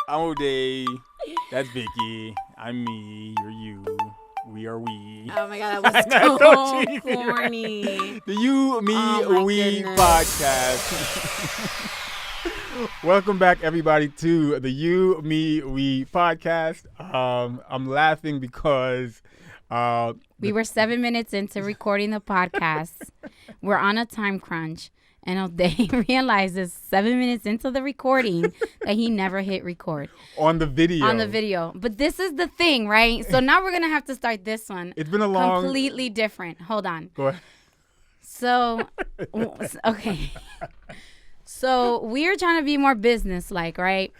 I'm O'Day. That's Vicky. I'm me. You're you. We are we. Oh my god, that was That's so cheesy, corny. right? The You, Me, Oh my We goodness. podcast. Welcome back, everybody, to the You, Me, We podcast. I'm laughing because We were 7 minutes into recording the podcast. We're on a time crunch. And O'Day realizes 7 minutes into the recording that he never hit record. on the video. But this is the thing, right? So now we're going to have to start this one. It's been a long. Completely different. Hold on. Go ahead. So, okay. So we're trying to be more business-like, right?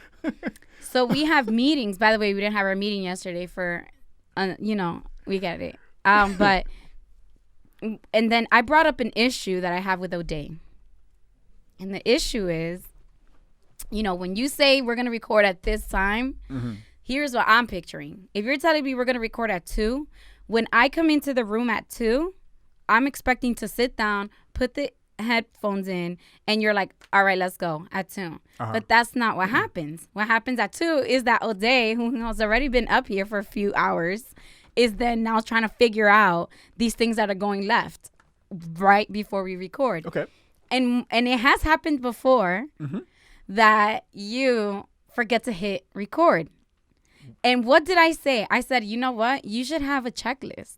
So we have meetings. By the way, we didn't have our meeting yesterday for, we get it. And then I brought up an issue that I have with O'Day. And the issue is, when you say we're going to record at this time, here's what I'm picturing. If you're telling me we're going to record at 2, when I come into the room at 2, I'm expecting to sit down, put the headphones in, and you're like, all right, let's go at 2. Uh-huh. But that's not what happens. What happens at 2 is that O'Day, who has already been up here for a few hours, is then now trying to figure out these things that are going left right before we record. Okay. And it has happened before that you forget to hit record. And what did I say? I said, you know what? You should have a checklist.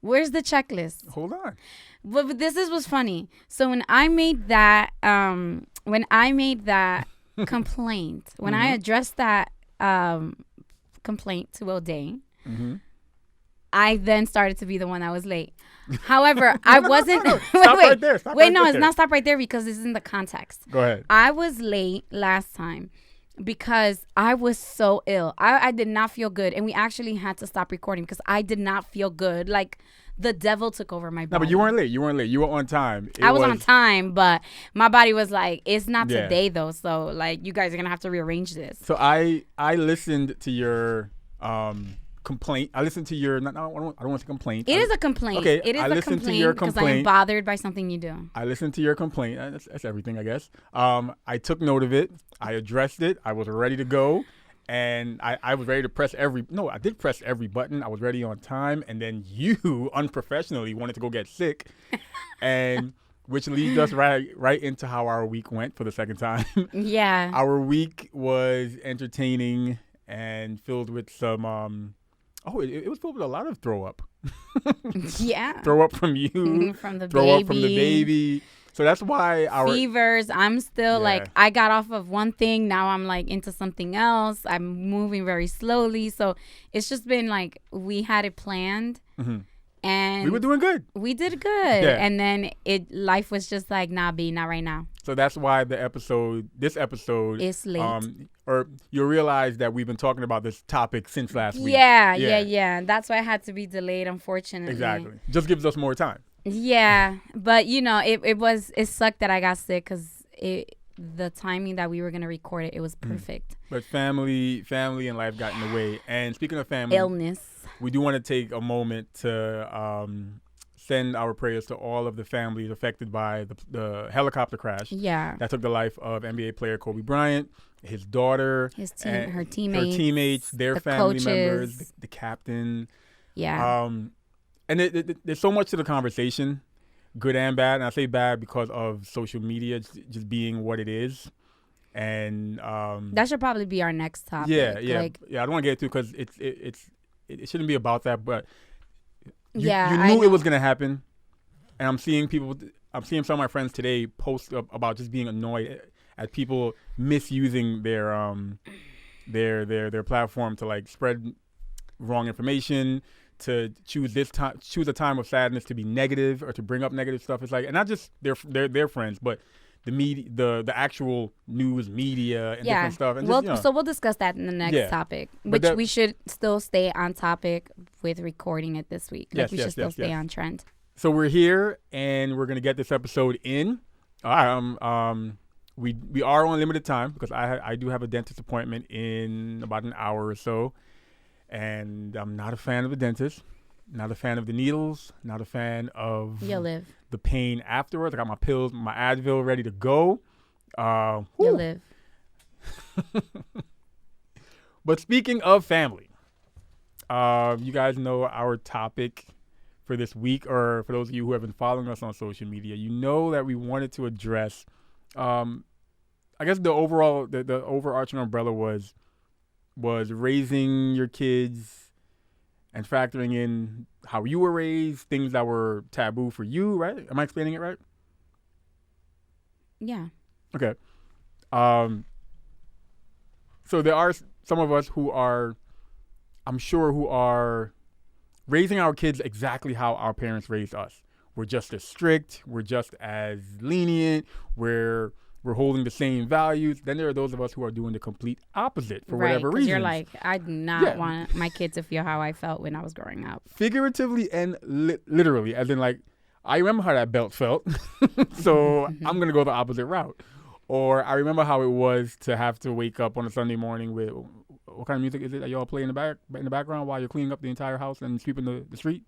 Where's the checklist? Hold on. But this was funny. So when I made that complaint, when I addressed that complaint to O'Day, I then started to be the one that was late. However, I wasn't. No. Stop right there. It's not stop right there because this is in the context. Go ahead. I was late last time because I was so ill. I did not feel good. And we actually had to stop recording because I did not feel good. Like the devil took over my body. No, but you weren't late. You were on time. I was on time, but my body was like, it's not today though. So like you guys are going to have to rearrange this. So I listened to your complaint. I listened to your, I don't want to say complaint. It is a complaint. Okay, It is I a listened to your complaint because I am bothered by something you do. I listened to your complaint. That's everything, I guess. I took note of it. I addressed it. I was ready to go. And I was ready to I did press every button. I was ready on time. And then you unprofessionally wanted to go get sick. And which leads us right into how our week went for the second time. Yeah. Our week was entertaining and filled with some, it was filled with a lot of throw up. Yeah. Throw up from you. From the throw baby. up from the baby. So that's why our fevers. I'm still like, I got off of one thing. Now I'm like into something else. I'm moving very slowly. So it's just been like, we had it planned. And we were doing good. We did good. Yeah. And then life was just like, not right now. So that's why this episode is late. Or you'll realize that we've been talking about this topic since last week. Yeah. That's why I had to be delayed, unfortunately. Exactly. Just gives us more time. Yeah. But, it sucked that I got sick because the timing that we were going to record it was perfect. But family and life got in the way. And speaking of family. Illness. We do want to take a moment to send our prayers to all of the families affected by the helicopter crash. Yeah. That took the life of NBA player Kobe Bryant, his daughter, her teammates, their the family coaches. members, the captain. Yeah. And there's so much to the conversation, good and bad. And I say bad because of social media just being what it is. And that should probably be our next topic. Yeah. I don't want to get into it because it shouldn't be about that, but you knew it was going to happen. And I'm seeing some of my friends today post about just being annoyed at people misusing their platform to like spread wrong information, to choose a time of sadness to be negative or to bring up negative stuff. It's like, and not just their friends, but the media, the actual news media and different stuff. And so we'll discuss that in the next topic, which we should still stay on topic with recording it this week. We should still stay on trend. So we're here and we're gonna get this episode in. We are on limited time because I do have a dentist appointment in about an hour or so, and I'm not a fan of the dentist. Not a fan of the needles. Not a fan of the pain afterwards. I got my pills, my Advil ready to go. You'll live. But speaking of family, you guys know our topic for this week, or for those of you who have been following us on social media, you know that we wanted to address, I guess the overarching umbrella was raising your kids and factoring in how you were raised, things that were taboo for you, right? Am I explaining it right? Yeah. Okay. So there are some of us who are, I'm sure, who are raising our kids exactly how our parents raised us. We're just as strict. We're just as lenient. We're holding the same values. Then there are those of us who are doing the complete opposite for whatever reason. You're like, I do not want my kids to feel how I felt when I was growing up. Figuratively and literally, as in like, I remember how that belt felt, so I'm going to go the opposite route. Or I remember how it was to have to wake up on a Sunday morning with, what kind of music is it that y'all play in the background while you're cleaning up the entire house and sweeping the street?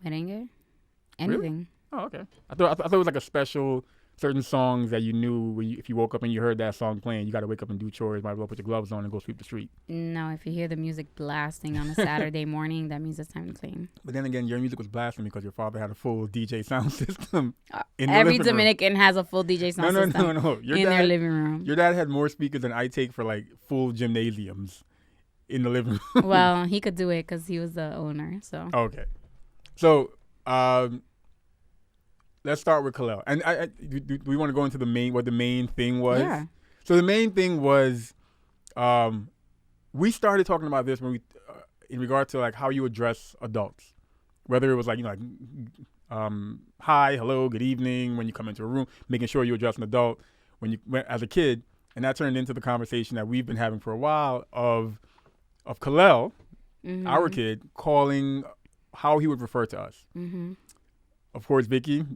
Merengue? Anything. Really? Oh, okay. I thought it was like a special, certain songs that you knew if you woke up and you heard that song playing, you got to wake up and do chores, might as well put your gloves on and go sweep the street. No, if you hear the music blasting on a Saturday morning, that means it's time to clean. But then again, your music was blasting because your father had a full DJ sound system. Every Dominican has a full DJ sound system. No. Their living room. Your dad had more speakers than I take for like full gymnasiums in the living room. Well, he could do it because he was the owner. So okay. So let's start with Kalel. And do we want to go into what the main thing was? Yeah. So the main thing was, we started talking about this when we, in regard to like how you address adults, whether it was like, hi, hello, good evening when you come into a room, making sure you address an adult when you as a kid, and that turned into the conversation that we've been having for a while of Kalel, our kid, calling how he would refer to us. Mm-hmm. Of course, Vicky,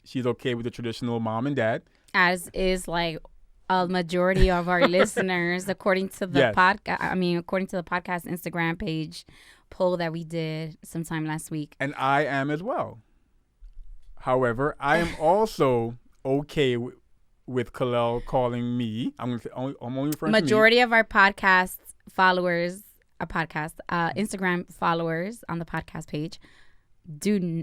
she's okay with the traditional mom and dad. As is like a majority of our listeners, according to the according to the podcast Instagram page poll that we did sometime last week. And I am as well. However, I am also okay with Kalel calling me. I'm only referring majority to me. Of our podcast followers, Instagram followers on the podcast page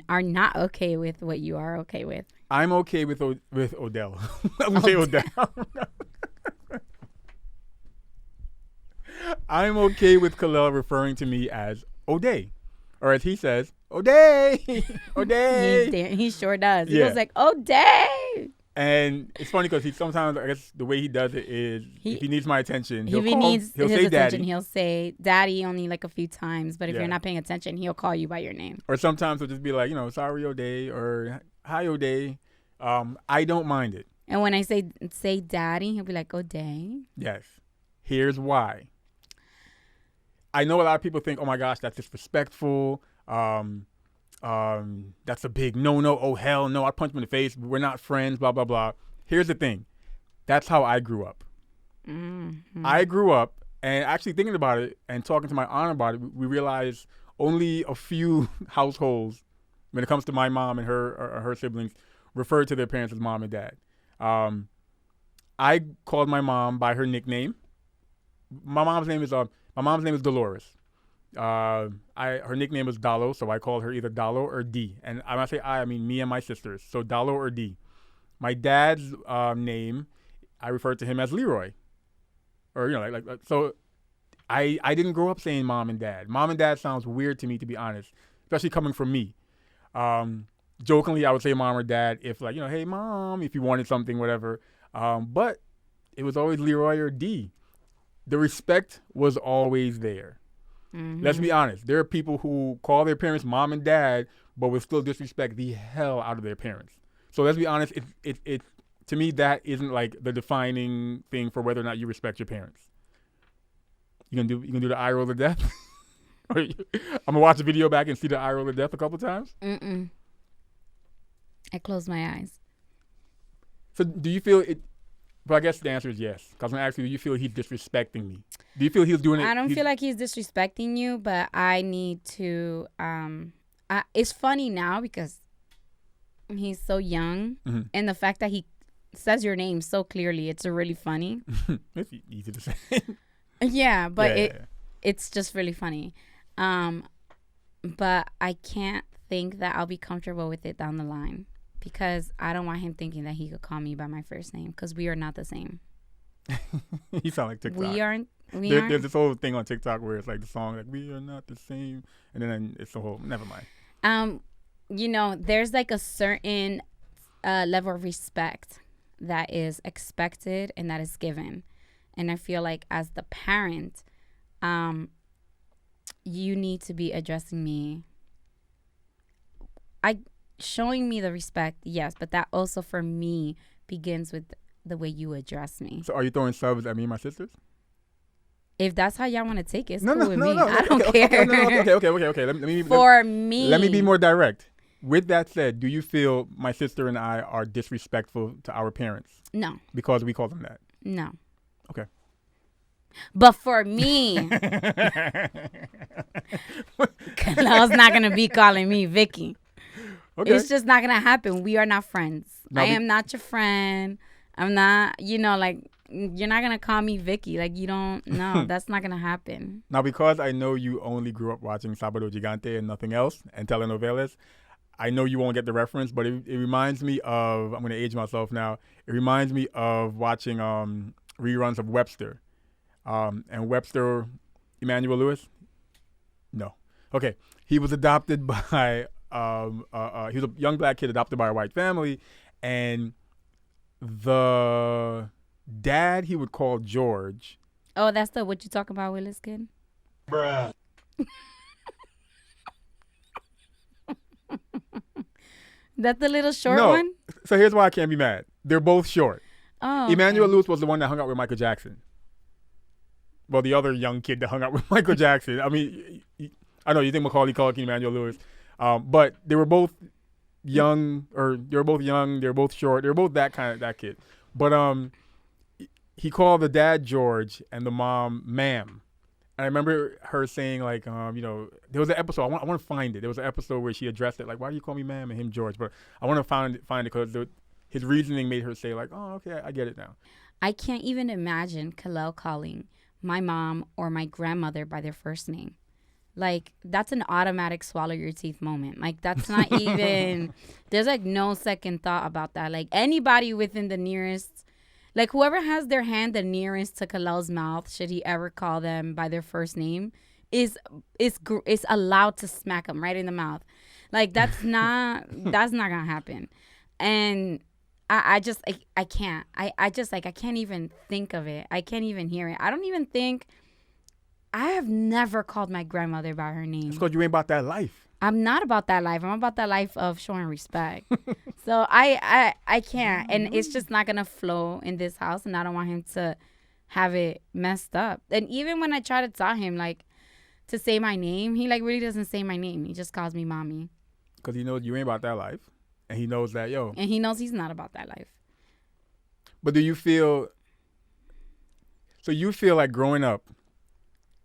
are not okay with what you are okay with. I'm okay with Odell. I'm gonna say Odell. I'm okay with Kalel referring to me as O'Day, or as he says, O'Day, O'Day. He sure does. He goes like, O'Day. And it's funny because he sometimes, I guess the way he does it is, if he needs my attention, he'll say attention, Daddy. He'll say Daddy only like a few times, but if you're not paying attention, he'll call you by your name. Or sometimes he'll just be like, sorry O'Day, or hi O'Day. I don't mind it. And when I say Daddy, he'll be like, O'Day. Yes. Here's why. I know a lot of people think, oh my gosh, that's disrespectful. That's a big no. Oh hell no! I punch him in the face. We're not friends. Blah blah blah. Here's the thing. That's how I grew up. Mm-hmm. I grew up, and actually thinking about it and talking to my aunt about it, we realized only a few households, when it comes to my mom and her siblings, refer to their parents as mom and dad. I called my mom by her nickname. My mom's name is Dolores. Her nickname is Dalo, so I call her either Dalo or D. And when I say I mean me and my sisters. So Dalo or D. My dad's name, I refer to him as Leroy. Or like so. I didn't grow up saying mom and dad. Mom and dad sounds weird to me, to be honest, especially coming from me. Jokingly, I would say mom or dad if hey mom, if you wanted something, whatever. But it was always Leroy or D. The respect was always there. Mm-hmm. Let's be honest. There are people who call their parents mom and dad, but will still disrespect the hell out of their parents. So let's be honest. It to me, that isn't like the defining thing for whether or not you respect your parents. You gonna do the eye roll of death? I'm gonna watch the video back and see the eye roll of death a couple times. I close my eyes. So do you feel it? But I guess the answer is yes. Because when I ask you, do you feel he's disrespecting me? Do you feel he's doing it? I don't feel like he's disrespecting you, but I need to. It's funny now because he's so young, and the fact that he says your name so clearly, it's really funny. It's easy to say. Yeah, but Yeah. it's just really funny. But I can't think that I'll be comfortable with it down the line because I don't want him thinking that he could call me by my first name because we are not the same. You sound like TikTok. We aren't. There's this whole thing on TikTok where it's like the song like "We are not the same," and then it's the whole. Never mind. There's like a certain level of respect that is expected and that is given, and I feel like as the parent, you need to be addressing me. Showing me the respect, yes, but that also for me begins with the way you address me. So are you throwing subs at me and my sisters? If that's how y'all want to take it, it's No, cool no, with no, me. no. I don't Okay, care. okay. Let me Let me be more direct. With that said, do you feel my sister and I are disrespectful to our parents No, because we call them that? no. Okay. But for me, Kalel's not gonna be calling me Vicky. Okay. It's just not gonna happen. We are not friends. No, I am not your friend. I'm not. Like you're not gonna call me Vicky. Like you don't. No, that's not gonna happen. Now, because I know you only grew up watching Sábado Gigante and nothing else, and telenovelas, I know you won't get the reference, but it reminds me of, I'm going to age myself now, it reminds me of watching reruns of Webster. And Webster, Emmanuel Lewis? No. Okay. He was adopted by, he was a young black kid adopted by a white family, and the dad he would call George. Oh, that's the what you talking about, Willis kid? Bruh. That's the little short No. one? So here's why I can't be mad. They're both short. Oh. Okay. Emmanuel Lewis was the one that hung out with Michael Jackson. Well, the other young kid that hung out with Michael Jackson. I mean, I know you think Macaulay Culkin, Emmanuel Lewis, but they were both young, they were both short, they were both that kid. But he called the dad George and the mom ma'am. And I remember her saying like, there was an episode. I want to find it. There was an episode where she addressed it like, "Why do you call me ma'am and him George?" But I want to find it because his reasoning made her say like, "Oh, okay, I get it now." I can't even imagine Kalel calling my mom or my grandmother by their first name. Like that's an automatic swallow your teeth moment. Like that's not even. There's like no second thought about that. Like anybody within the nearest. Like, whoever has their hand the nearest to Kalel's mouth, should he ever call them by their first name, is allowed to smack them right in the mouth. Like, that's not going to happen. And I can't. I can't even think of it. I can't even hear it. I have never called my grandmother by her name. It's because you ain't about that life. I'm not about that life. I'm about that life of showing respect. So I can't. And it's just not going to flow in this house. And I don't want him to have it messed up. And even when I try to tell him, like, to say my name, he, like, really doesn't say my name. He just calls me mommy. Because he knows you ain't about that life. And he knows that, And he knows he's not about that life. But do you feel... So you feel like growing up,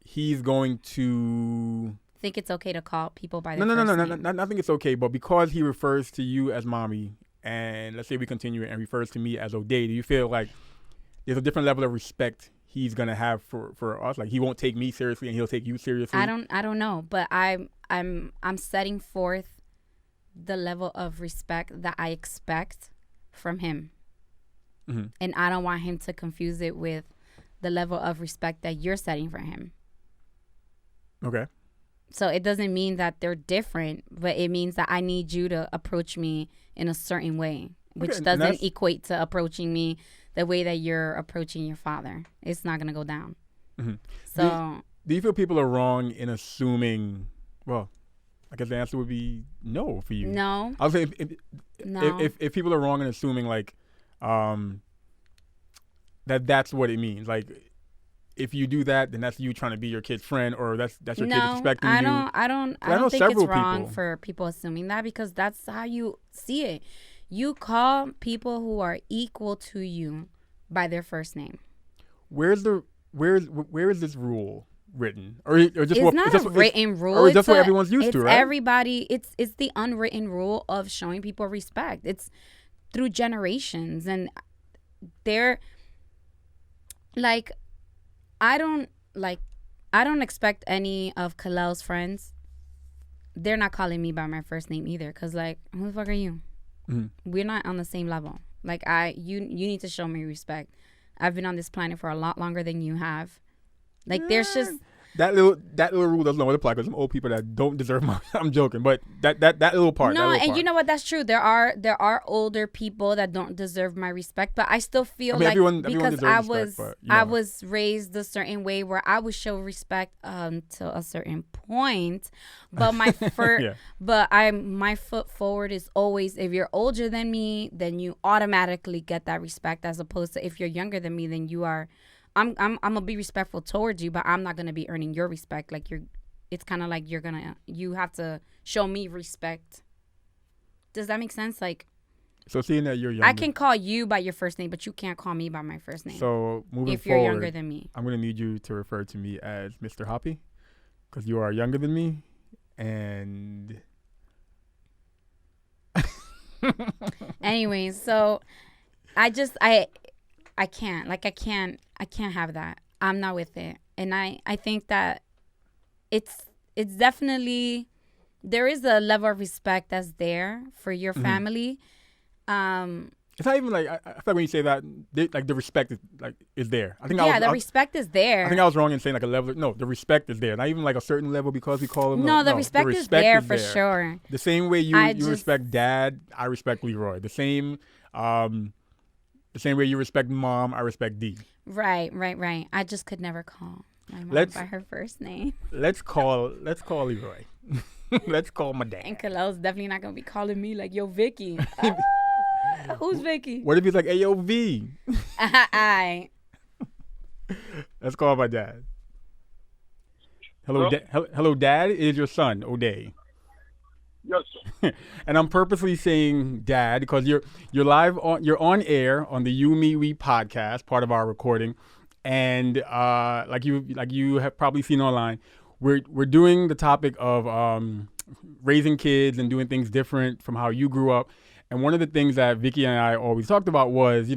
he's going to... think it's okay to call people by their first name. No. I think it's okay, but because he refers to you as mommy, and let's say we continue and refers to me as O'Day, do you feel like there's a different level of respect he's gonna have for us? Like he won't take me seriously and he'll take you seriously? I don't know, but I'm setting forth the level of respect that I expect from him, and I don't want him to confuse it with the level of respect that you're setting for him. Okay. So it doesn't mean that they're different, but it means that I need you to approach me in a certain way, which doesn't equate to approaching me the way that you're approaching your father. It's not going to go down. Mm-hmm. So do you feel people are wrong in assuming, well, I guess the answer would be no for you. No. I would say No. if people are wrong in assuming like that's what it means. Like if you do that, then that's you trying to be your kid's friend, or that's your kid disrespecting you. I don't think it's wrong for people assuming that, because that's how you see it. You call people who are equal to you by their first name. Where is this rule written, or just it's what? Not it's a written rule. Or just what everyone's used to, right? Everybody. It's the unwritten rule of showing people respect. It's through generations, and they're like. I don't like, I don't expect any of Kalel's friends. They're not calling me by my first name either. Cause like, who the fuck are you? Mm-hmm. We're not on the same level. Like you need to show me respect. I've been on this planet for a lot longer than you have. Like there's just that little rule doesn't always apply because some old people that don't deserve my. I'm joking, but that little part. No, that and part. you know what? That's true. There are older people that don't deserve my respect, but I still feel like everyone because deserves respect, but, I was raised a certain way where I would show respect to a certain point, but my my foot forward is always, if you're older than me, then you automatically get that respect, as opposed to if you're younger than me, then you are. I'm gonna be respectful towards you, but I'm not gonna be earning your respect. Like it's kind of like you have to show me respect. Does that make sense? Like, so seeing that you're younger, I can call you by your first name, but you can't call me by my first name. So moving if you're forward, younger than me, I'm gonna need you to refer to me as Mr. Hoppy, because you are younger than me, and. anyways, so I can't. Like, I can't have that. I'm not with it. And I think that it's definitely, there is a level of respect that's there for your family. It's not even like, I feel like when you say that, the respect is there. I think respect is there. I think I was wrong in saying like a level. No, the respect is there. Not even like a certain level because we call him. No, the respect is there for sure. The same way you respect Dad, I respect Leroy. The same way you respect Mom, I respect D. Right. I just could never call my mom by her first name. Let's call Leroy. Let's call my dad. And Kalel's definitely not gonna be calling me like, yo, Vicky. Who's Vicky? What if he's like, hey, yo, V? Let's call my dad. Hello, hello, Dad. It is your son, O'Day. Yes, sir. And I'm purposely saying Dad because you're you're on air on the You Me We podcast, part of our recording, and like you have probably seen online, we're doing the topic of raising kids and doing things different from how you grew up. And one of the things that Vicky and I always talked about was,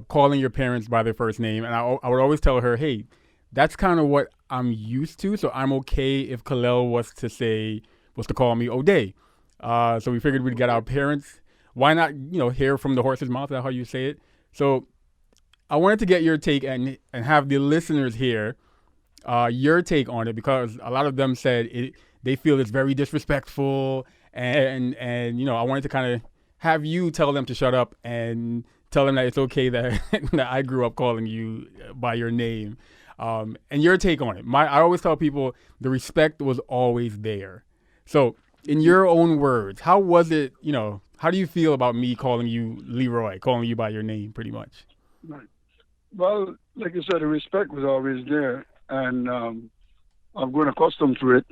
calling your parents by their first name. And I would always tell her, hey, that's kind of what I'm used to. So I'm okay if Kalel was to call me O'Day. So we figured we'd get our parents. Why not, hear from the horse's mouth? That's how you say it. So I wanted to get your take and have the listeners hear your take on it, because a lot of them said they feel it's very disrespectful. And I wanted to kind of have you tell them to shut up and tell them that it's okay that, that I grew up calling you by your name. And your take on it. I always tell people the respect was always there. So in your own words, how was it, how do you feel about me calling you Leroy, calling you by your name pretty much? Right. Well, like you said, the respect was always there, and I've grown accustomed to it.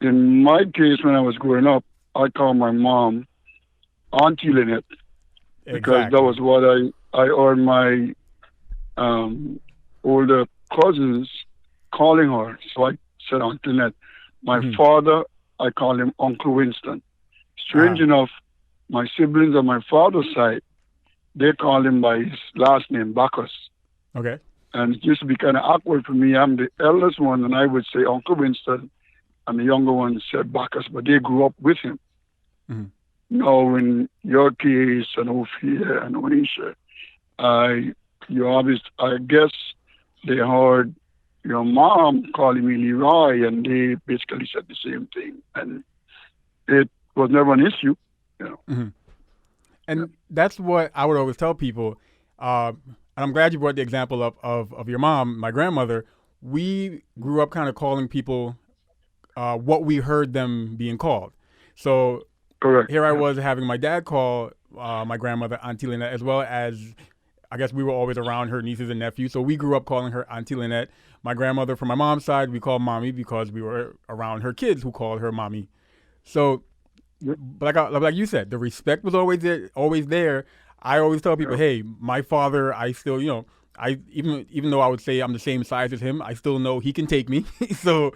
In my case, when I was growing up, I called my mom Auntie Lynette, because that was what I heard my older cousins calling her. So I said Auntie Lynette. My father, I call him Uncle Winston. Strange enough, my siblings on my father's side, they call him by his last name, Bacchus. Okay. And it used to be kind of awkward for me. I'm the eldest one, and I would say Uncle Winston, and the younger one said Bacchus, but they grew up with him. Mm-hmm. Now, in your case, and Ophia and Onisha, I guess they heard your mom calling me Leroy, and they basically said the same thing, and it was never an issue, Mm-hmm. And that's what I would always tell people. And I'm glad you brought the example up of your mom, my grandmother. We grew up kind of calling people what we heard them being called. So correct. Here I was having my dad call my grandmother Auntie Lynette, as well as, I guess we were always around her nieces and nephews. So we grew up calling her Auntie Lynette. My grandmother from my mom's side, we called Mommy because we were around her kids who called her Mommy. So, but like you said, the respect was always there. I always tell people, hey, my father, I still, even though I would say I'm the same size as him, I still know he can take me. So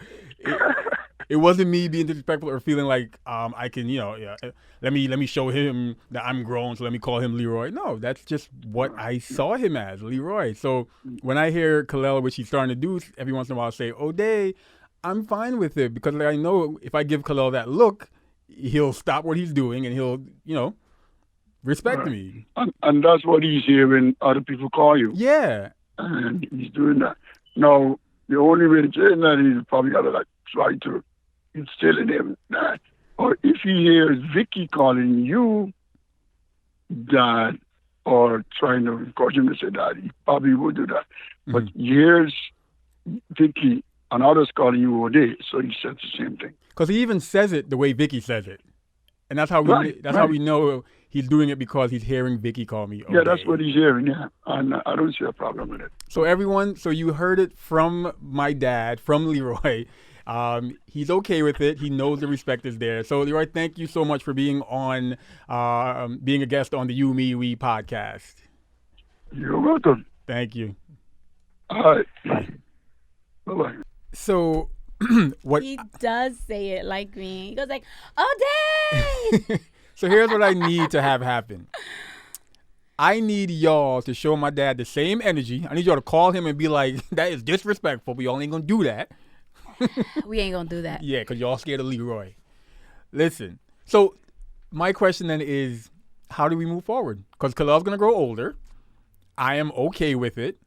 It wasn't me being disrespectful or feeling like I can, yeah, let me show him that I'm grown, so let me call him Leroy. No, that's just what I saw him as, Leroy. So when I hear Kalel, which he's starting to do every once in a while, say O'Day, I'm fine with it because I know if I give Kalel that look, he'll stop what he's doing and he'll, respect me. And that's what he's hearing other people call you. Yeah. And he's doing that. Now, the only way to change that is probably got to try to instill in him that. Or if he hears Vicky calling you dad or trying to encourage him to say that, he probably would do that. Mm-hmm. But he hears Vicky and others calling you O'Day, so he says the same thing. Because he even says it the way Vicky says it. And that's how we know he's doing it because he's hearing Vicky call me O'Day. Yeah, that's what he's hearing, yeah. And I don't see a problem with it. So everyone, you heard it from my dad, from Leroy. He's okay with it. He knows the respect is there. So Leroy, thank you so much for being on, being a guest on the You, Me, We podcast. You're welcome. Thank you. All right. Bye-bye. So what he does say it like me. He goes like, O'Day! So here's what I need to have happen. I need y'all to show my dad the same energy. I need y'all to call him and be like, that is disrespectful. We all ain't gonna do that. We ain't gonna do that. Yeah, because y'all scared of Leroy. Listen, so my question then is, how do we move forward? Because Kalel's gonna grow older. I am okay with it.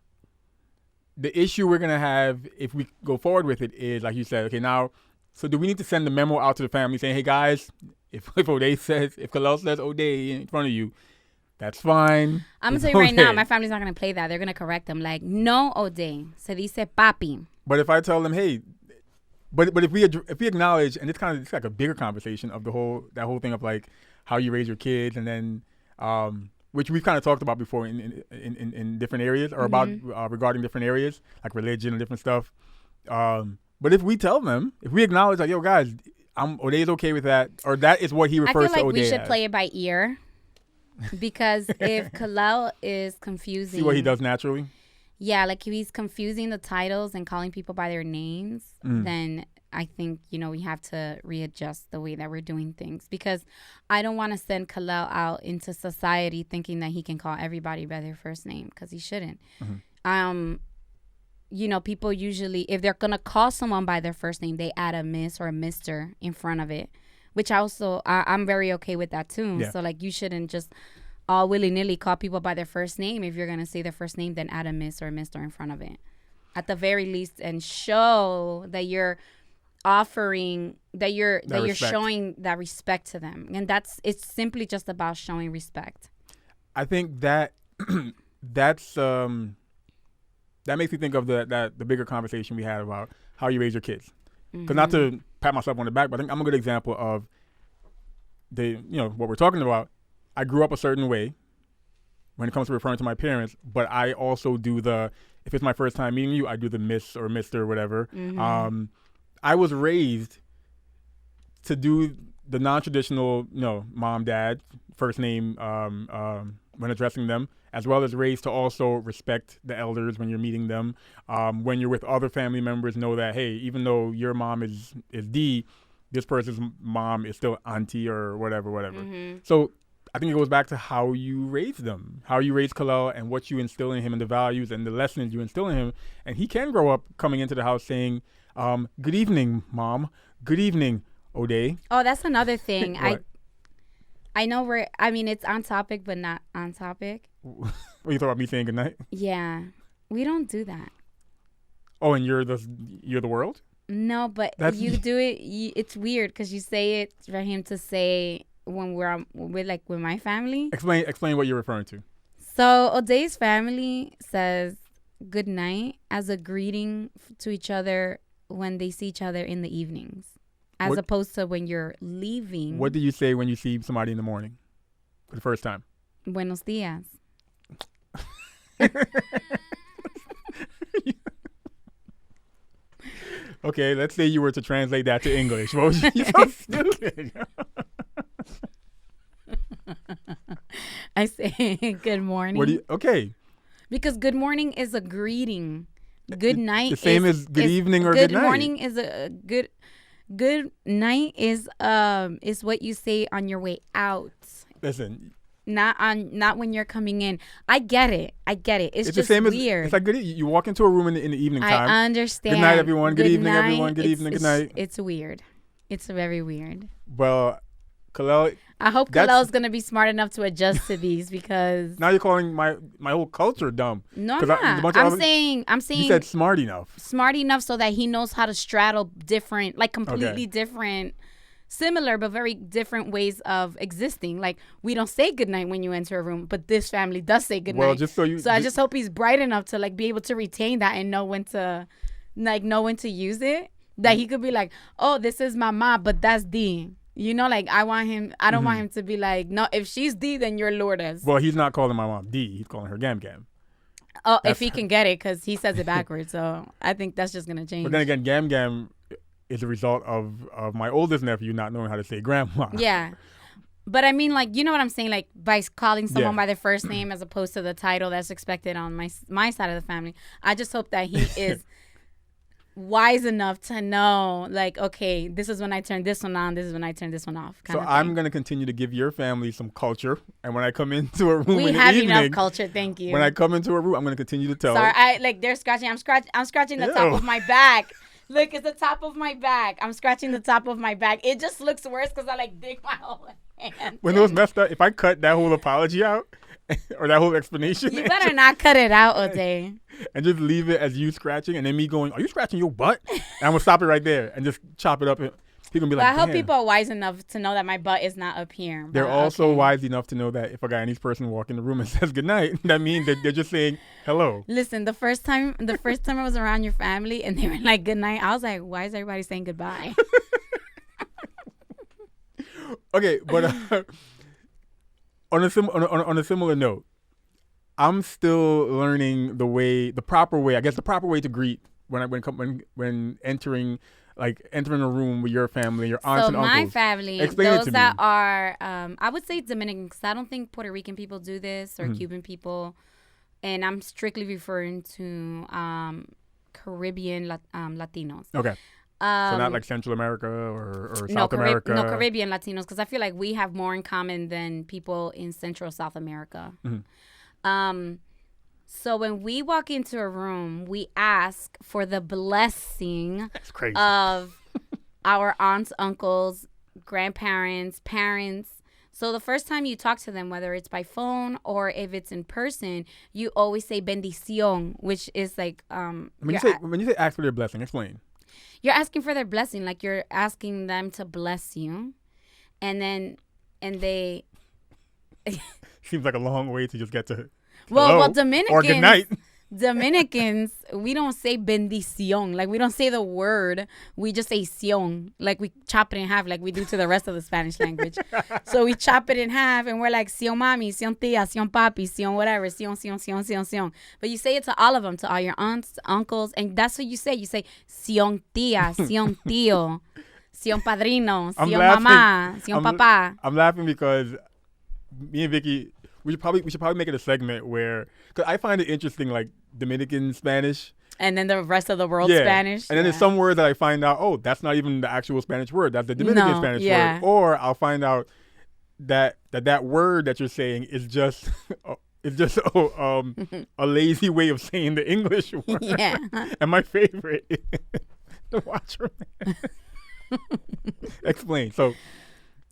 The issue we're going to have if we go forward with it is, like you said, okay, now, so do we need to send the memo out to the family saying, hey, guys, if Kalel says O'Day in front of you, that's fine. I'm going to tell you right now, my family's not going to play that. They're going to correct them like, no O'Day. Se dice papi. But if I tell them, hey, but if we acknowledge, and it's like a bigger conversation of that whole thing of like how you raise your kids and then, which we've kind of talked about before in different areas or about regarding different areas like religion and different stuff. But if we tell them, if we acknowledge like, yo guys, O'Day's okay with that, or that is what he refers to O'Day as. I feel like we should play it by ear because if Kalel is confusing. See what he does naturally? Yeah, like if he's confusing the titles and calling people by their names, then I think, we have to readjust the way that we're doing things because I don't want to send Kalel out into society thinking that he can call everybody by their first name because he shouldn't. Mm-hmm. People usually, if they're going to call someone by their first name, they add a miss or a mister in front of it, which also I'm very okay with that too. Yeah. So like you shouldn't just all willy-nilly call people by their first name. If you're going to say their first name, then add a miss or a mister in front of it at the very least and show that you're offering that you're showing that respect to them, and it's simply just about showing respect. I think that that makes me think of the bigger conversation we had about how you raise your kids. Because not to pat myself on the back, but I think I'm a good example of what we're talking about. I grew up a certain way when it comes to referring to my parents, but I also do if it's my first time meeting you, I do the miss or mister or whatever. I was raised to do the non-traditional, mom, dad, first name when addressing them, as well as raised to also respect the elders when you're meeting them. When you're with other family members, know that, hey, even though your mom is D, this person's mom is still auntie or whatever. Mm-hmm. So I think it goes back to how you raise them, how you raise Kalel and what you instill in him and the values and the lessons you instill in him. And he can grow up coming into the house saying, good evening, Mom. Good evening, O'Day. Oh, that's another thing. I know it's on topic, but not on topic. What, you thought about me saying good night? Yeah. We don't do that. Oh, and you're the world? No, but you do it. It's weird because you say it for him to say when we're with my family. Explain what you're referring to. So O'Day's family says good night as a greeting to each other when they see each other in the evenings, as opposed to when you're leaving. What do you say when you see somebody in the morning for the first time? Buenos dias. Okay, let's say you were to translate that to English. What would you so stupid? I say good morning. Okay. Because good morning is a greeting. Good night. The same as good evening or good night. Good morning is a good. Good night is what you say on your way out. Listen, Not when you're coming in. I get it. It's just the same weird. It's like you walk into a room in the evening time. I understand. Good night, everyone. Good evening, night. everyone. Good evening. Good night. It's weird. It's very weird. Well, Kalel, I hope Kalel's gonna be smart enough to adjust to these because now you're calling my whole culture dumb. No, I'm not. I'm saying you said smart enough. Smart enough so that he knows how to straddle different, like completely different, similar but very different ways of existing. Like we don't say goodnight when you enter a room, but this family does say goodnight. Well, just so you. So I just hope he's bright enough to like be able to retain that and know when to use it. That he could be like, oh, this is mama, but that's D. You know, like I don't want him to be like, no, if she's D, then you're Lourdes. Well, he's not calling my mom D. He's calling her Gam Gam. Oh, if he can get it, because he says it backwards. So I think that's just going to change. But then again, Gam Gam is a result of my oldest nephew not knowing how to say grandma. Yeah. But I mean, like, you know what I'm saying? Like, by calling someone by their first name as opposed to the title that's expected on my side of the family. I just hope that he is wise enough to know, like, okay, this is when I turn this one on, this is when I turn this one off. So I'm going to continue to give your family some culture. And when I come into a room we in the have evening, enough culture, thank you. When I come into a room, I'm going to continue to tell. Sorry, they're scratching. I'm scratching the top of my back. Look, it's the top of my back. I'm scratching the top of my back. It just looks worse because I like dig my whole hand. When it was messed up, if I cut that whole apology out or that whole explanation, you better not cut it out, Ode. And just leave it as you scratching, and then me going, "Are you scratching your butt?" And I'm gonna stop it right there and just chop it up. And people gonna be like, I hope people are wise enough to know that my butt is not up here. They're also wise enough to know that if a Guyanese person walk in the room and says goodnight, that means that they're just saying hello. Listen, the first time I was around your family and they were like goodnight, I was like, why is everybody saying goodbye? Okay, but on a similar note, I'm still learning the proper way to greet when entering a room with your family, your aunts and uncles. So my family, those that are, I would say Dominican, because I don't think Puerto Rican people do this or Cuban people, and I'm strictly referring to Caribbean Latinos. Okay. So not like Central America or South America? No, Caribbean Latinos, because I feel like we have more in common than people in Central South America. So when we walk into a room, we ask for the blessing of our aunts, uncles, grandparents, parents. So the first time you talk to them, whether it's by phone or if it's in person, you always say bendición, which is like when you say ask for their blessing, explain. You're asking for their blessing, like you're asking them to bless you, and they. Seems like a long way to just get to. Well, Dominicans. Or good night. Dominicans, we don't say bendición. Like, we don't say the word. We just say sion. Like, we chop it in half like we do to the rest of the Spanish language. So we chop it in half and we're like, sion mami, sion tia, sion papi, sion whatever, sion. But you say it to all of them, to all your aunts, uncles, and that's what you say. You say sion tia, sion tío, sion padrino, sion mamá, sion papá. I'm laughing because me and Vicky, we should probably make it a segment where, because I find it interesting, like Dominican Spanish. And then the rest of the world Spanish. And then there's some words that I find out, oh, that's not even the actual Spanish word. That's the Dominican Spanish word. Or I'll find out that word that you're saying is just a lazy way of saying the English word. Yeah. And my favorite, the Watchman. Explain. So.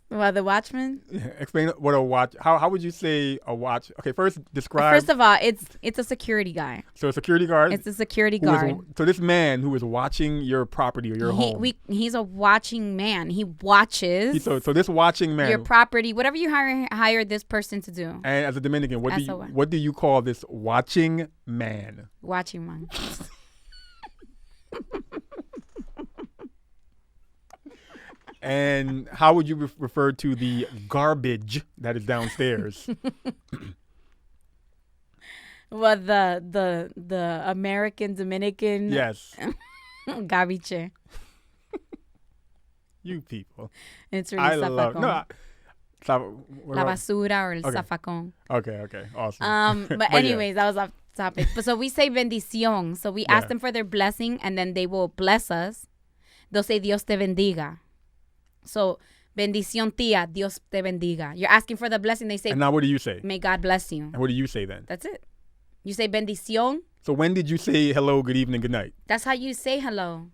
Well, the watchman? Explain what a watch. How would you say a watch? Okay, first describe. First of all, it's a security guy. So a security guard. It's a security guard. So this man who is watching your property or your home. He's a watching man. He watches. So this watching man. Your property, whatever you hire this person to do. And as a Dominican, what do you call this watching man? Watching man. And how would you refer to the garbage that is downstairs? Well, the American Dominican. Yes. Garbage. You people. It's really zafacón. La No, basura or el zafacón. Okay, awesome. But anyways, that was off topic. But so we say bendición. So we ask them for their blessing, and then they will bless us. they'll say Dios te bendiga. So, bendición tía, Dios te bendiga. You're asking for the blessing. They say, And now what do you say? may God bless you. And what do you say then? That's it. You say bendición. So when did you say hello, good evening, good night? That's how you say hello.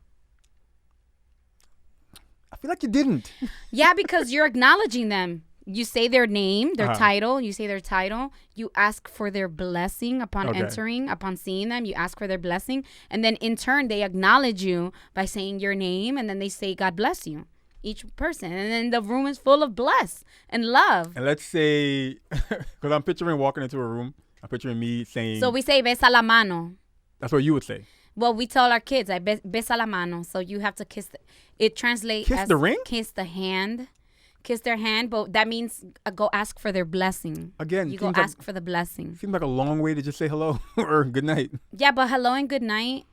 I feel like you didn't. Yeah, because you're acknowledging them. You say their name, their Uh-huh. title. You say their title. You ask for their blessing upon Okay. entering, upon seeing them. You ask for their blessing. And then in turn, they acknowledge you by saying your name. And then they say, God bless you, each person. And then the room is full of bless and love. And let's say, because I'm picturing walking into a room, I'm picturing me saying, So we say, besa la mano. that's what you would say. Well, we tell our kids, I besa la mano. So you have to kiss. It translates Kiss as the ring? kiss the hand. Kiss their hand, but that means go ask for their blessing. Again, You go seems like- ask for the blessing. Seems like a long way to just say hello or good night. Yeah, but hello and good night,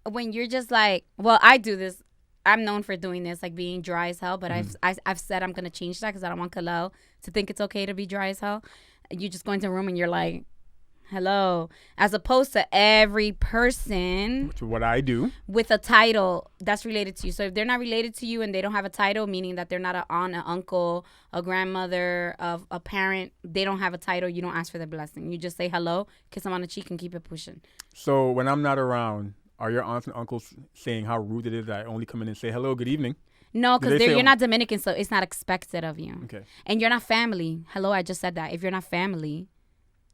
when you're just like, well, I do this. I'm known for doing this, like being dry as hell, but I've said I'm going to change that because I don't want Kalel to think it's okay to be dry as hell. You just go into a room and you're like, hello, as opposed to every person Which is what I do. with a title that's related to you. So if they're not related to you and they don't have a title, meaning that they're not an aunt, an uncle, a grandmother, a parent, they don't have a title, you don't ask for their blessing. You just say hello, kiss them on the cheek, and keep it pushing. So when I'm not around, are your aunts and uncles saying how rude it is that I only come in and say hello, good evening? No, Do they because say you're not Dominican, so it's not expected of you. Okay. And you're not family. Hello, I just said that. If you're not family,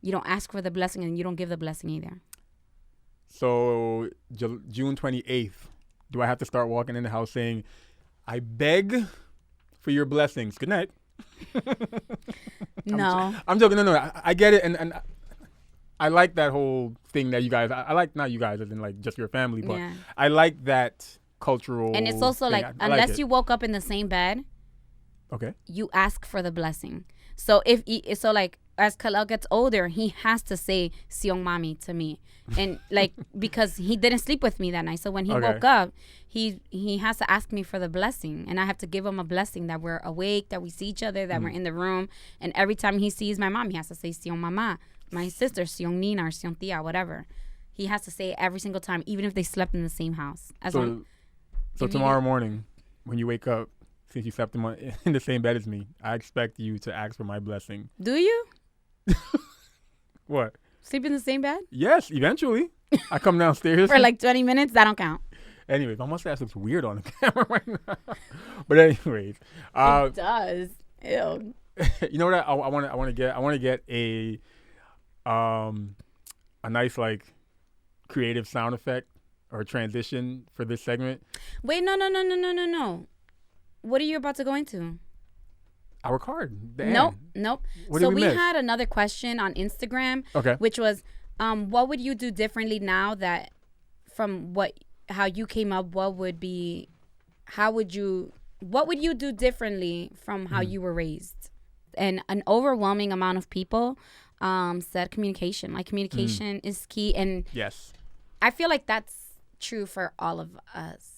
you don't ask for the blessing and you don't give the blessing either. So June 28th, do I have to start walking in the house saying, I beg for your blessings. Good night. No. I'm joking. No. I get it. And I like that whole thing that you guys, I like, not you guys as in like just your family, but Yeah. I like that cultural And it's also thing. like, I like unless it. you woke up in the same bed, Okay. you ask for the blessing. So like as Kalel gets older, he has to say "Siong Mami" to me, and like because he didn't sleep with me that night. So when he Okay. woke up, he has to ask me for the blessing, and I have to give him a blessing that we're awake, that we see each other, that we're in the room, and every time he sees my mom, he has to say "Siong Mama," my sister "Siong Nina" or "Siong Tia," whatever. He has to say it every single time, even if they slept in the same house. So tomorrow morning, when you wake up, since you slept in the same bed as me, I expect you to ask for my blessing. Do you What? sleep in the same bed Yes, eventually. I come downstairs. for like 20 minutes? That don't count. Anyways, my mustache looks weird on the camera right now. But anyways, It does. Ew. you know what I want to get a nice like creative sound effect or transition for this segment. Wait, no. What are you about to go into? Our card. The Nope. end. What So did we we miss? had another question on Instagram, Okay. which was, what would you do differently now that from how you came up? What would you do differently from how you were raised? And an overwhelming amount of people said communication. Like communication is key, and Yes. I feel like that's true for all of us,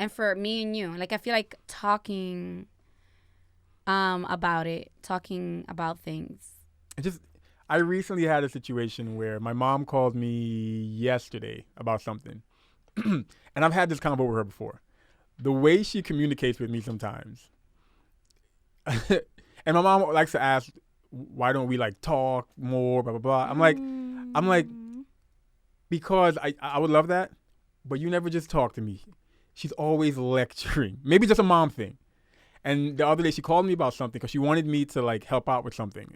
and for me and you. Like I feel like talking about things. I recently had a situation where my mom called me yesterday about something. And I've had this convo with her before. The way she communicates with me sometimes. And my mom likes to ask, why don't we like talk more, blah, blah, blah. I'm like, because I would love that, but you never just talk to me. She's always lecturing. Maybe just a mom thing. And the other day she called me about something because she wanted me to like help out with something.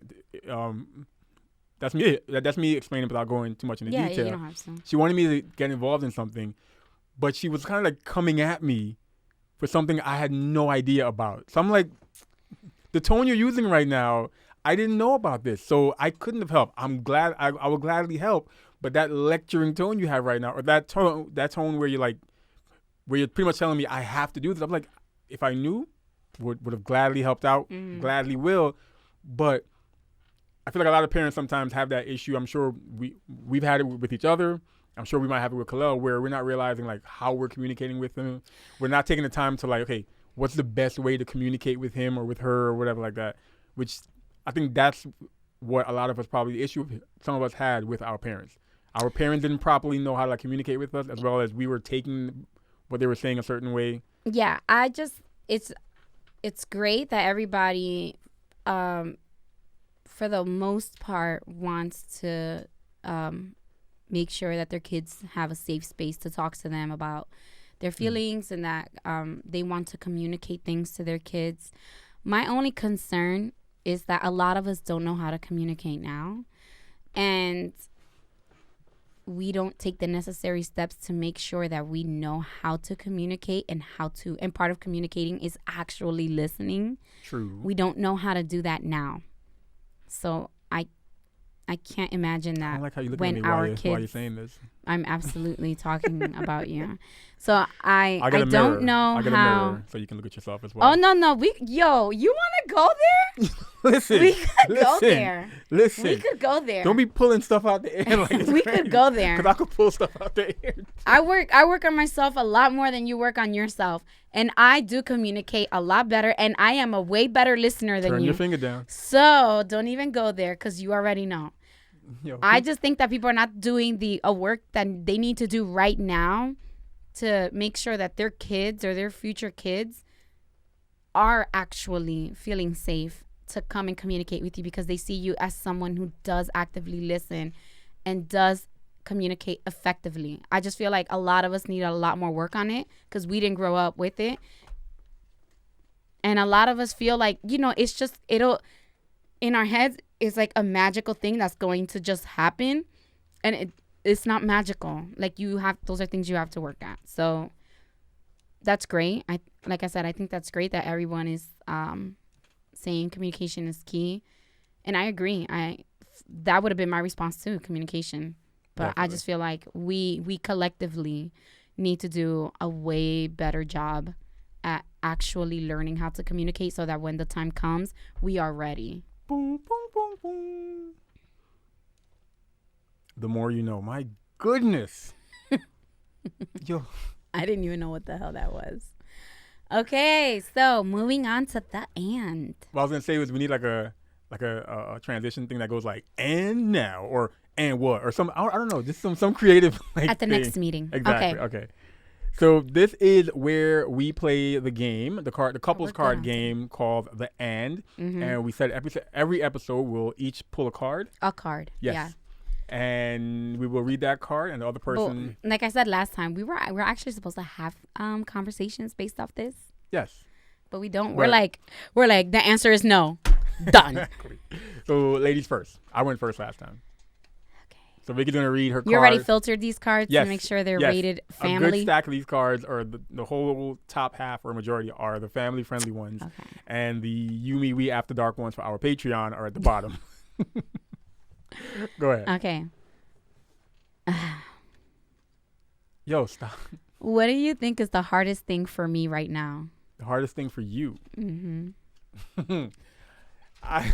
That's me. That's me explaining without going too much into detail. Yeah, you don't have to. She wanted me to get involved in something, but she was kind of like coming at me for something I had no idea about. So I'm like, the tone you're using right now, I didn't know about this, so I couldn't have helped. I'm glad I would gladly help, but that lecturing tone you have right now, or that tone where you're pretty much telling me I have to do this. I'm like, if I knew, would have gladly helped out, gladly will, but I feel like a lot of parents sometimes have that issue. I'm sure we've had it with each other. I'm sure we might have it with Kalel, where we're not realizing like how we're communicating with him. We're not taking the time to like, okay, what's the best way to communicate with him or with her or whatever like that. Which I think that's what a lot of us probably the issue some of us had with our parents. Our parents didn't properly know how to like, communicate with us, as well as we were taking what they were saying a certain way? Yeah, it's great that everybody, for the most part, wants to make sure that their kids have a safe space to talk to them about their feelings and that they want to communicate things to their kids. My only concern is that a lot of us don't know how to communicate now, and we don't take the necessary steps to make sure that we know how to communicate and part of communicating is actually listening. True. We don't know how to do that now. So I can't imagine that I don't like how you look when at me our while kids, you're saying this. I'm absolutely talking about you. So I got a mirror. don't know I got how. a mirror so you can look at yourself as well. Oh no, you want to go there? Listen, We could go there. Listen. We could go there. Don't be pulling stuff out the air like it's We could go there. Because I could pull stuff out the air. I work on myself a lot more than you work on yourself. And I do communicate a lot better. And I am a way better listener than Turn you. your finger down. So don't even go there because you already know. Yo, I just think that people are not doing the work that they need to do right now to make sure that their kids or their future kids are actually feeling safe to come and communicate with you because they see you as someone who does actively listen and does communicate effectively. I just feel like a lot of us need a lot more work on it because we didn't grow up with it. And a lot of us feel like, it's just, in our heads, it's like a magical thing that's going to just happen. And it's not magical. Like those are things you have to work at. So that's great. Like I said, I think that's great that everyone is saying communication is key. And I agree. That would have been my response too, communication. But Definitely. I just feel like we collectively need to do a way better job at actually learning how to communicate so that when the time comes, we are ready. Boom, boom, boom, boom. The more you know. My goodness. Yo. I didn't even know what the hell that was. Okay, so moving on to the end. What I was gonna say was we need like a transition thing that goes like and now or and what or some I don't know, just some creative like At the thing. next meeting. Exactly. Okay. So this is where we play the game, the couples card game called the And, and we said every episode we'll each pull a card. A card. Yes. Yeah. And we will read that card, and the other person. Well, like I said last time, we're actually supposed to have conversations based off this, Yes. but we don't. Right. We're like the answer is no. Done. Exactly. So ladies first. I went first last time. So Vicky's gonna read her. You already filtered these cards yes. to make sure they're yes. rated A family. good stack of these cards, or the whole top half or majority, are the family-friendly ones, Okay. and the You, Me, We After Dark ones for our Patreon are at the bottom. Go ahead. Okay. Yo, stop. What do you think is the hardest thing for me right now? The hardest thing for you.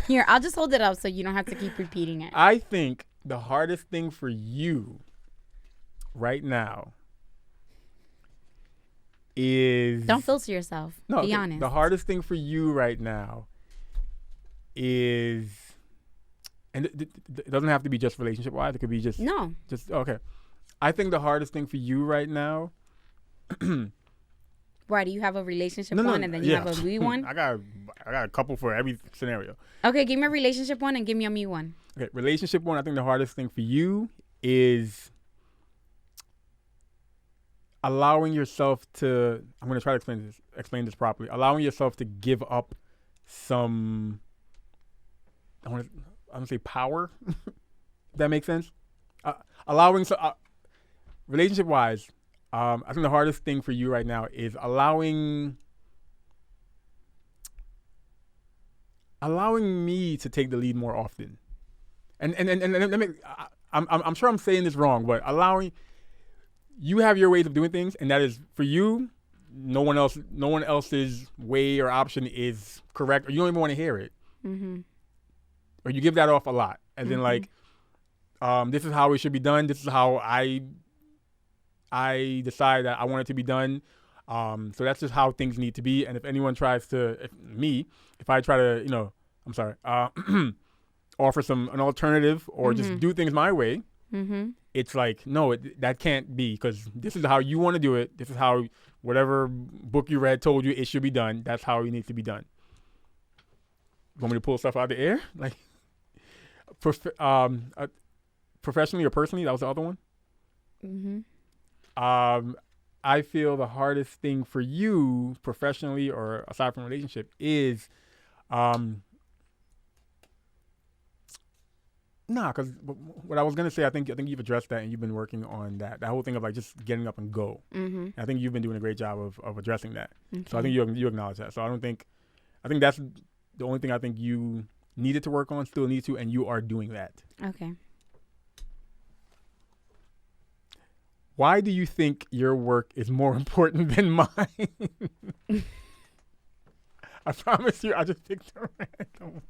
Here, I'll just hold it up so you don't have to keep repeating it. I think the hardest thing for you right now is... Don't filter yourself. No, Be okay. honest. The hardest thing for you right now is... And it doesn't have to be just relationship-wise. It could be just... No. Just okay. I think the hardest thing for you right now... Why, do you have a relationship No, one and then you yeah. have a me one? I got a couple for every scenario. Okay, give me a relationship one and give me a me one. Okay, relationship one, I think the hardest thing for you is allowing yourself to, I'm going to try to explain this properly, allowing yourself to give up some, I'm going to say power. That makes sense? Relationship-wise, I think the hardest thing for you right now is allowing me to take the lead more often. And let me, I'm sure I'm saying this wrong, but allowing you have your ways of doing things, and that is for you. No one else's way or option is correct, or you don't even want to hear it, or you give that off a lot, as in like, this is how it should be done. This is how I decide that I want it to be done. So that's just how things need to be. And if anyone tries to, if I try to, offer an alternative or just do things my way, it's like, no, that can't be, because this is how you want to do it. This is how whatever book you read told you it should be done. That's how it needs to be done. You want me to pull stuff out of the air? Like, professionally or personally? That was the other one? Mm-hmm. I feel the hardest thing for you, professionally or aside from relationship, is because what I was gonna say, I think you've addressed that, and you've been working on that whole thing of like just getting up and go. Mm-hmm. I think you've been doing a great job of addressing that. Okay. So I think you acknowledge that. So I think that's the only thing I think you needed to work on, still need to, and you are doing that. Okay. Why do you think your work is more important than mine? I promise you, I just picked a random.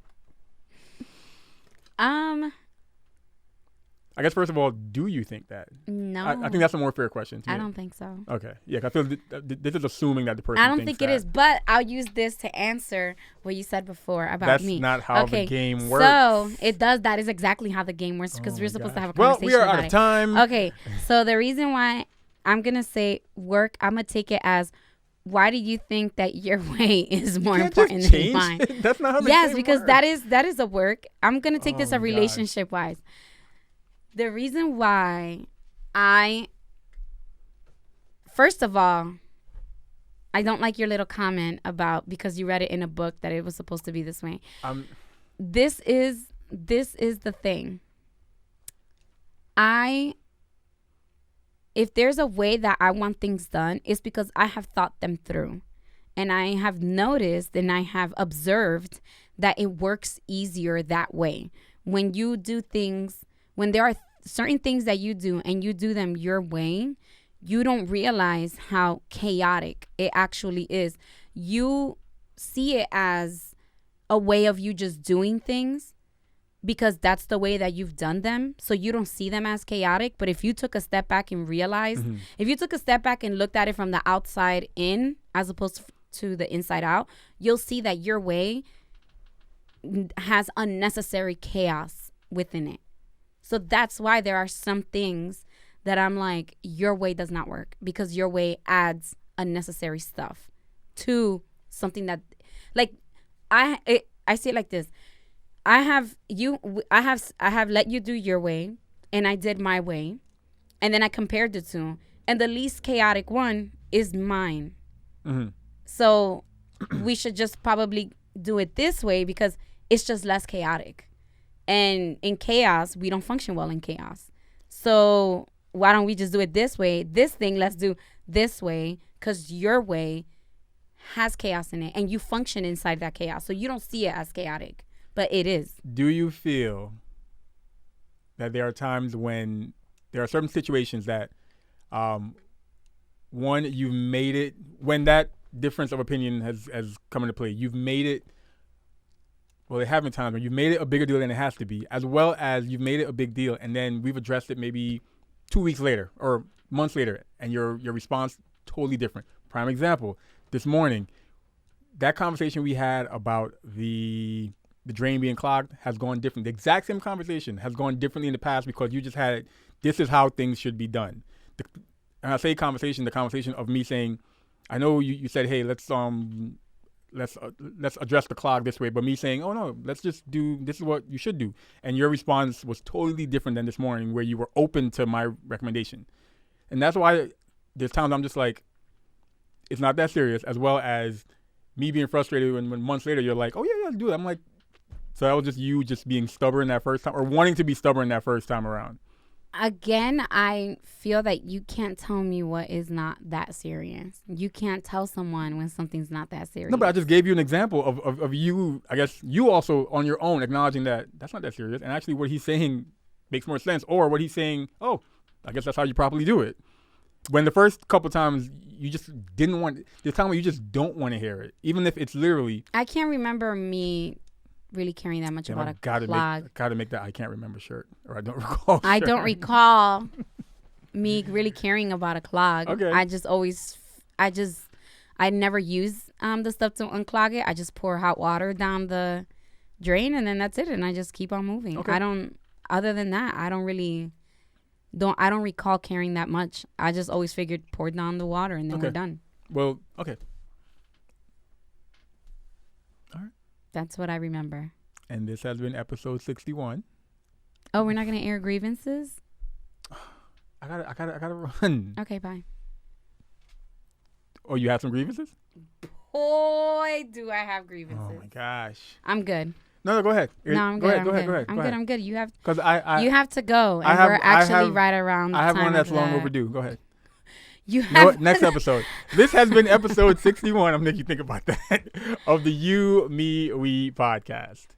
I guess first of all, do you think that? No. I think that's a more fair question to me. I don't think so. Okay. Yeah, 'cause I feel this is assuming that the person I don't thinks think it that. is, but I'll use this to answer what you said before about That's me. not how the game works. So it does. That is exactly how the game works, because Oh we're my supposed to gosh. have a Well, conversation we are about out of it. time. Okay. So the reason why I'm going to say work, I'm going to take it as, why do you think that your way is more You can't important just than change mine? it. That's not how the Yes, game because works. that is a work. I'm going to take this Oh a my relationship wise. The reason why first of all, I don't like your little comment about because you read it in a book that it was supposed to be this way. This is the thing. If there's a way that I want things done, it's because I have thought them through. And I have noticed and I have observed that it works easier that way. When you do things, when there are certain things that you do and you do them your way, you don't realize how chaotic it actually is. You see it as a way of you just doing things because that's the way that you've done them. So you don't see them as chaotic. But if you took a step back and realized, if you took a step back and looked at it from the outside in as opposed to the inside out, you'll see that your way has unnecessary chaos within it. So that's why there are some things that I'm like, your way does not work because your way adds unnecessary stuff to something that, like, I see it like this. I have let you do your way and I did my way, and then I compared the two, and the least chaotic one is mine. Mm-hmm. So we should just probably do it this way because it's just less chaotic. And in chaos, we don't function well in chaos. So why don't we just do it this way? This thing, let's do this way, because your way has chaos in it and you function inside that chaos. So you don't see it as chaotic, but it is. Do you feel that there are times when there are certain situations that, one, you've made it, when that difference of opinion has come into play, you've made it, well, there have been times when you've made it a bigger deal than it has to be, as well as you've made it a big deal, and then we've addressed it maybe 2 weeks later or months later, and your response totally different. Prime example, this morning, that conversation we had about the drain being clogged has gone different. The exact same conversation has gone differently in the past because you just had it, this is how things should be done. And I say conversation, the conversation of me saying, I know you said, hey, let's address the clog this way, but me saying, oh no, let's just do, this is what you should do. And your response was totally different than this morning where you were open to my recommendation. And that's why there's times I'm just like, it's not that serious, as well as me being frustrated when months later you're like, oh yeah, let's do it. I'm like, so that was just you just being stubborn that first time, or wanting to be stubborn that first time around. Again, I feel that you can't tell me what is not that serious. You can't tell someone when something's not that serious. No, but I just gave you an example of you, I guess, you also on your own acknowledging that that's not that serious. And actually what he's saying makes more sense. Or what he's saying, oh, I guess that's how you properly do it. When the first couple times you just didn't want, there's time when you just don't want to hear it. Even if it's literally. I can't remember me really caring that much about a clog. Gotta make that I can't remember shirt, or I don't recall. I don't recall me really caring about a clog. Okay. I never use the stuff to unclog it. I just pour hot water down the drain and then that's it. And I just keep on moving. Okay. Other than that, I don't really I don't recall caring that much. I just always figured pour down the water and then we're Okay. done. Well, okay. That's what I remember. And this has been episode 61. Oh, we're not gonna air grievances? I gotta run. Okay, bye. Oh, you have some grievances? Boy, do I have Oh grievances. my gosh. I'm good. No, go ahead. No, I'm Go good. ahead. Go ahead. I'm good. You have Because you have to go, and I have- we're I actually have- right around. The I have time one that's of long the- overdue. Go ahead. You You know have what? Next episode. This has been episode 61. I'm making you think about that of the You, Me, We podcast.